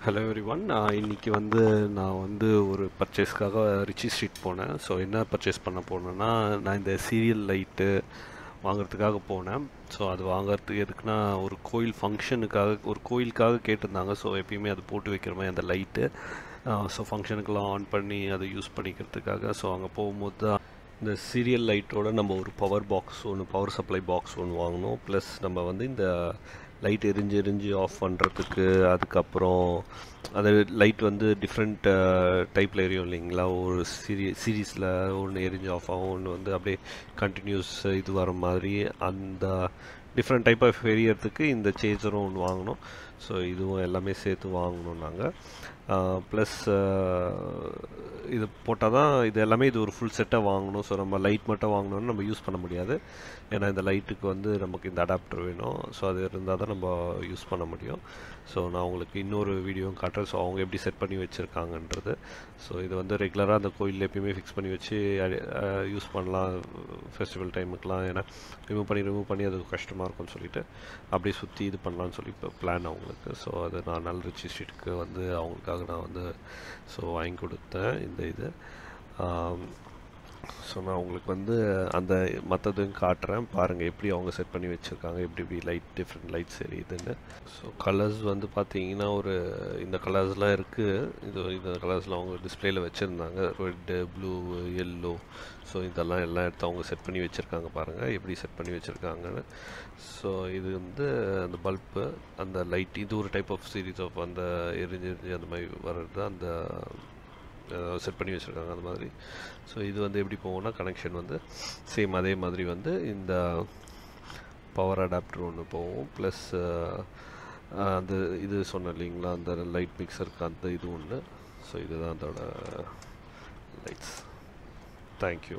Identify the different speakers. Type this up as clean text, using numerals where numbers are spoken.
Speaker 1: Hello everyone. இன்னைக்கு நான் ஒரு பர்ச்சேஸ்க்காக ரிச்சி ஸ்ட்ரீட் போனேன். ஸோ என்ன பர்ச்சேஸ் பண்ண போனேன்னா, நான் இந்த சீரியல் லைட்டு வாங்குறதுக்காக போனேன். ஸோ அது வாங்குறதுக்கு எதுக்குன்னா, ஒரு கோயில் ஃபங்க்ஷனுக்காக, ஒரு கோயிலுக்காக கேட்டிருந்தாங்க. ஸோ எப்பயுமே அது போட்டு வைக்கிற மாதிரி அந்த லைட்டு. ஸோ ஃபங்க்ஷனுக்கெல்லாம் ஆன் பண்ணி அதை யூஸ் பண்ணிக்கிறதுக்காக. ஸோ அங்கே போகும்போது தான் இந்த சீரியல் லைட்டோட நம்ம ஒரு பவர் சப்ளை பாக்ஸ் ஒன்று வாங்கினோம். ப்ளஸ் நம்ம இந்த லைட் எரிஞ்சு ஆஃப் பண்ணுறதுக்கு, அதுக்கப்புறம் அது லைட் டிஃப்ரெண்ட் டைப்பில் எரியும் இல்லைங்களா. ஒரு சீரீஸில் ஒன்று எரிஞ்சு ஆஃப் ஆகும், ஒன்று அப்படியே கண்டினியூஸ் இது வர மாதிரி அந்த டிஃப்ரெண்ட் டைப் ஆஃப் எரியறதுக்கு இந்த சேஞ்சரும் ஒன்று வாங்கினோம். ஸோ இதுவும் எல்லாமே சேர்த்து வாங்கணும் நாங்கள். ப்ளஸ் இது போட்டால் தான் இது எல்லாமே இது ஒரு ஃபுல் செட்டாக வாங்கணும். ஸோ நம்ம லைட் மட்டும் வாங்கினோன்னு நம்ம யூஸ் பண்ண முடியாது. ஏன்னா இந்த லைட்டுக்கு நமக்கு இந்த அடாப்டர் வேணும். ஸோ அது இருந்தால் தான் நம்ம யூஸ் பண்ண முடியும். ஸோ நான் உங்களுக்கு இன்னொரு வீடியோவும் காட்டுறேன். ஸோ அவங்க எப்படி செட் பண்ணி வச்சுருக்காங்கன்றது. ஸோ இது ரெகுலராக அந்த கோயிலில் எப்பயுமே ஃபிக்ஸ் பண்ணி வச்சு யூஸ் பண்ணலாம் ஃபெஸ்டிவல் டைமுக்கெலாம். ஏன்னா ரிமூவ் பண்ணி அது கஷ்டமாக இருக்கும்னு சொல்லிட்டு அப்படியே சுற்றி இது பண்ணலான்னு சொல்லி இப்போ பிளான் அவங்களுக்கு. ஸோ அது நான் நல்ல ரிச்சி ஸ்ட்ரீட்டுக்கு அவங்களுக்காக நான் ஸோ வாங்கி கொடுத்தேன் இந்த இது. ஸோ நான் உங்களுக்கு அந்த மற்றதையும் காட்டுறேன். பாருங்கள் எப்படி அவங்க செட் பண்ணி வச்சுருக்காங்க, எப்படி லைட் டிஃப்ரெண்ட் லைட்ஸ் எரியுதுன்னு. ஸோ கலர்ஸ் பார்த்தீங்கன்னா இந்த கலர்ஸ்லாம் இருக்குது. இந்த கலர்ஸ்லாம் அவங்க டிஸ்பிளேயில் வச்சுருந்தாங்க. Red, blue, yellow. ஸோ எல்லாம் எடுத்து அவங்க செட் பண்ணி வச்சுருக்காங்க. பாருங்கள் எப்படி செட் பண்ணி வச்சுருக்காங்கன்னு. ஸோ இது அந்த பல்பு, அந்த லைட், இது ஒரு டைப் ஆஃப் சீரீஸ் ஆஃப் அந்த எரிஞ்சு அந்த மாதிரி வர்றது அந்த செட் பண்ணி வச்சுருக்காங்க அந்த மாதிரி. ஸோ இது எப்படி போகும்னா, கனெக்ஷன் சேம் அதே மாதிரி இந்த பவர் அடாப்டர் ஒன்று போகும். ப்ளஸ் அந்த இது சொன்னேன் இல்லைங்களா, அந்த லைட் மிக்சருக்கு அந்த இது ஒன்று. ஸோ இதுதான் அதோட லைட்ஸ். தேங்க்யூ.